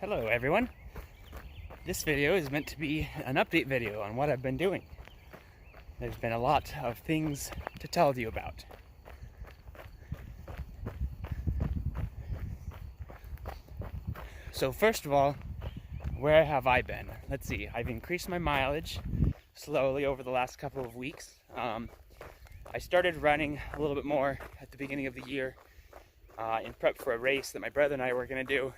Hello everyone. This video is meant to be an update video on what I've been doing. There's been a lot of things to tell you about. So first of all, where have I been? Let's see, I've increased my mileage slowly over the last couple of weeks. I started running a little bit more at the beginning of the year in prep for a race that my brother and I were going to do,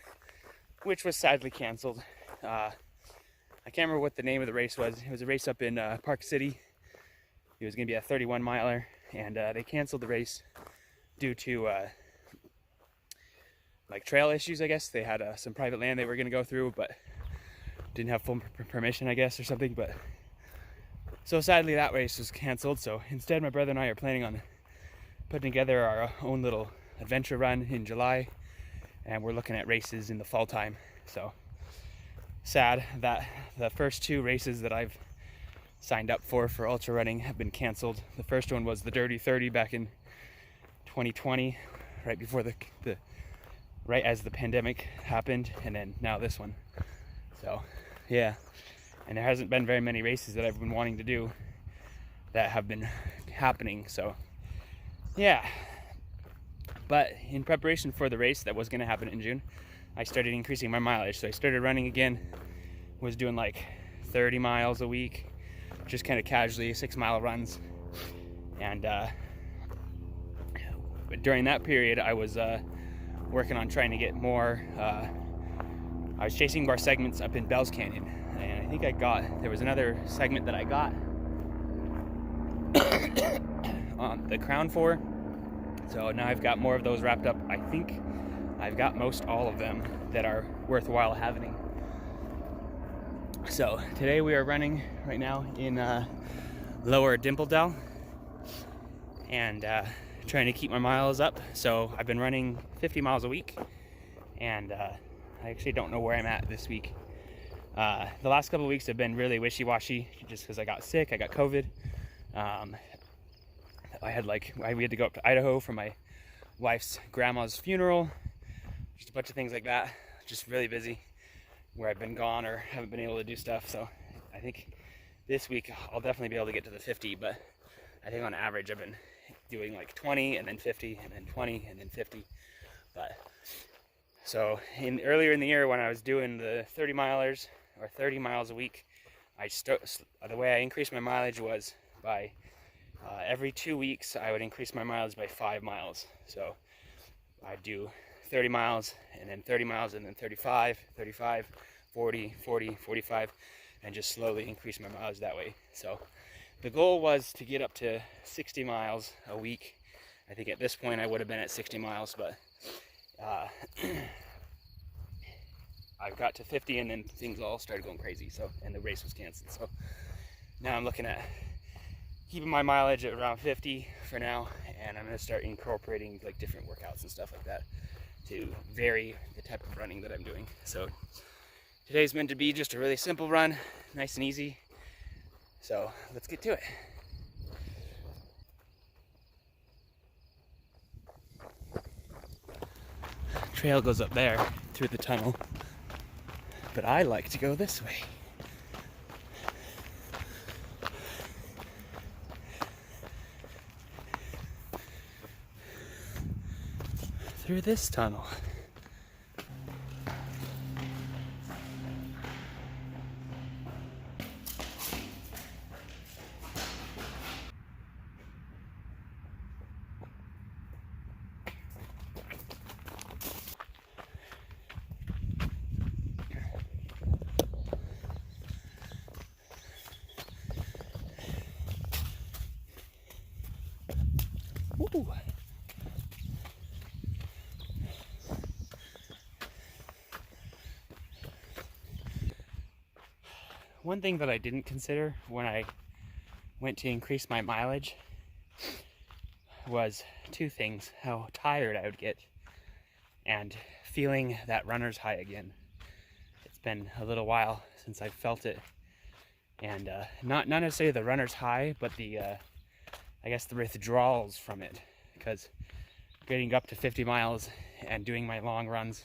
which was sadly canceled. I can't remember what the name of the race was. It was a race up in Park City. It was going to be a 31 miler, and they canceled the race due to like trail issues, I guess. They had some private land they were going to go through, but didn't have full permission, I guess, or something. But so sadly that race was canceled. So instead, my brother and I are planning on putting together our own little adventure run in July, and we're looking at races in the fall time. So sad that the first two races that I've signed up for ultra running have been canceled. The first one was the Dirty 30 back in 2020, right before the right as the pandemic happened, and then now this one. So yeah, and there hasn't been very many races that I've been wanting to do that have been happening. So yeah, but in preparation for the race that was going to happen in June, I started increasing my mileage. So I started running again, was doing like 30 miles a week, just kind of casually 6-mile runs. And during that period, I was working on trying to get more, I was chasing more segments up in Bell's Canyon. And I think there was another segment that I got on the Crown 4. So now I've got more of those wrapped up. I think I've got most all of them that are worthwhile having. So today we are running right now in Lower Dimpledale and trying to keep my miles up. So I've been running 50 miles a week, and I actually don't know where I'm at this week. The last couple of weeks have been really wishy-washy just because I got sick, I got COVID. We had to go up to Idaho for my wife's grandma's funeral, just a bunch of things like that. Just really busy where I've been gone or haven't been able to do stuff. So I think this week I'll definitely be able to get to the 50, but I think on average I've been doing like 20 and then 50 and then 20 and then 50. But so earlier in the year when I was doing the 30 milers or 30 miles a week, the way I increased my mileage was by every 2 weeks I would increase my mileage by 5 miles. So I'd do 30 miles and then 30 miles and then 35, 35, 40, 40, 45, and just slowly increase my mileage that way. So the goal was to get up to 60 miles a week. I think at this point I would have been at 60 miles, but I got to 50 and then things all started going crazy. So, and the race was canceled. So now I'm looking at keeping my mileage at around 50 for now, and I'm going to start incorporating like different workouts and stuff like that to vary the type of running that I'm doing. So today's meant to be just a really simple run, nice and easy. So let's get to it. Trail goes up there through the tunnel, but I like to go this way. Through this tunnel. Ooh. One thing that I didn't consider when I went to increase my mileage was two things: how tired I would get and feeling that runner's high again. It's been a little while since I've felt it, and not necessarily the runner's high, but the I guess the withdrawals from it, because getting up to 50 miles and doing my long runs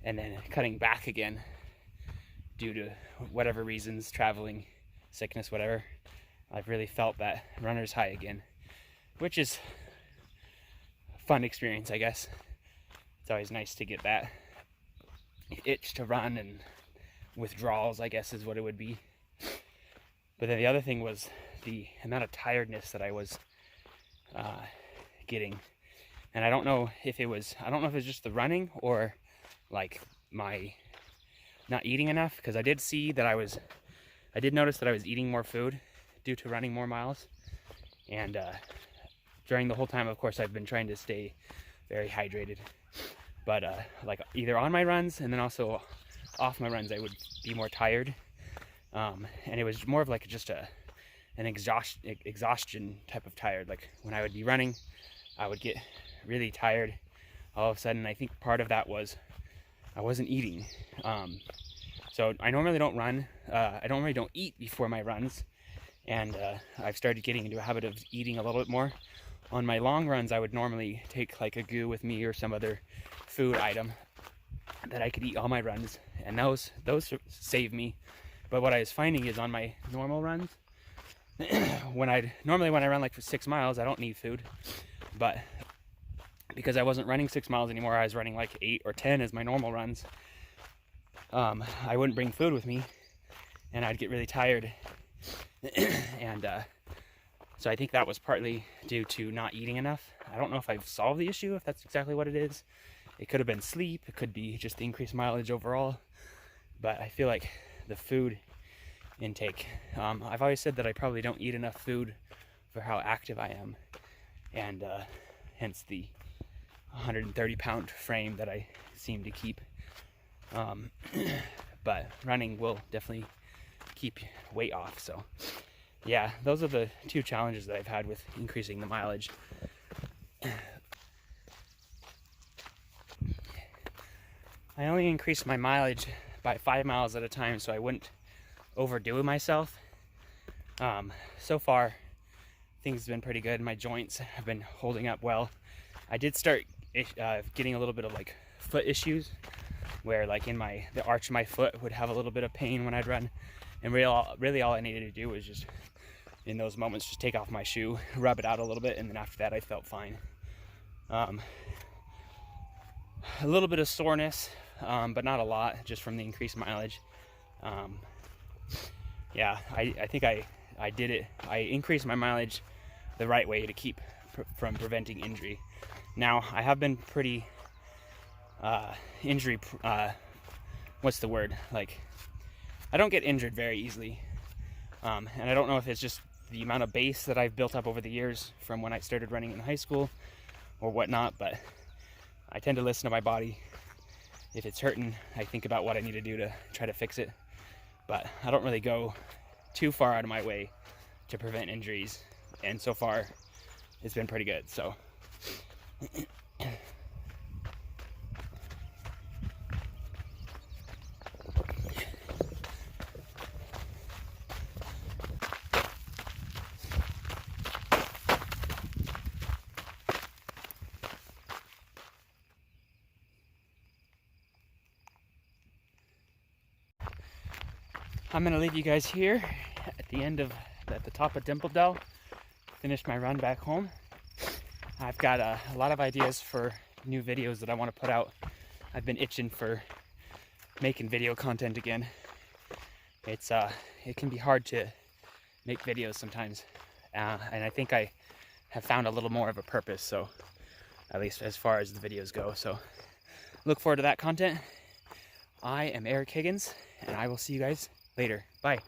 and then cutting back again due to whatever reasons, traveling, sickness, whatever. I've really felt that runner's high again, which is a fun experience, I guess. It's always nice to get that itch to run, and withdrawals, I guess, is what it would be. But then the other thing was the amount of tiredness that I was getting. And I don't know if it was just the running or like my not eating enough, because I did see that I did notice that I was eating more food due to running more miles. And during the whole time, of course, I've been trying to stay very hydrated. But like either on my runs and then also off my runs, I would be more tired. And it was more of like just an exhaustion type of tired. Like when I would be running, I would get really tired all of a sudden. I think part of that was I wasn't eating. So I normally don't run. I normally don't eat before my runs. And I've started getting into a habit of eating a little bit more. On my long runs, I would normally take like a goo with me or some other food item that I could eat on my runs, and those save me. But what I was finding is on my normal runs, when I run like for 6 miles, I don't need food. But because I wasn't running 6 miles anymore, I was running like 8 or 10 as my normal runs. I wouldn't bring food with me, and I'd get really tired. And so I think that was partly due to not eating enough. I don't know if I've solved the issue, if that's exactly what it is. It could have been sleep, it could be just the increased mileage overall. But I feel like the food intake, I've always said that I probably don't eat enough food for how active I am. And hence the 130-pound frame that I seem to keep. But running will definitely keep weight off. So yeah, those are the two challenges that I've had with increasing the mileage. I only increased my mileage by 5 miles at a time so I wouldn't overdo myself. So far things have been pretty good. My joints have been holding up well. I did start getting a little bit of like foot issues, where like the arch of my foot would have a little bit of pain when I'd run. And really all I needed to do was just, in those moments, just take off my shoe, rub it out a little bit, and then after that I felt fine. A little bit of soreness, but not a lot, just from the increased mileage. Yeah, I think I did it. I increased my mileage the right way to keep from preventing injury. Now, I have been pretty injury, what's the word? Like, I don't get injured very easily. And I don't know if it's just the amount of base that I've built up over the years from when I started running in high school or whatnot, but I tend to listen to my body. If it's hurting, I think about what I need to do to try to fix it. But I don't really go too far out of my way to prevent injuries. And so far, it's been pretty good, so. I'm gonna leave you guys here at the top of Dimple Dell. Finished my run back home. I've got a lot of ideas for new videos that I want to put out. I've been itching for making video content again. It can be hard to make videos sometimes, and I think I have found a little more of a purpose. So, at least as far as the videos go. So, look forward to that content. I am Eric Higgins, and I will see you guys later. Bye.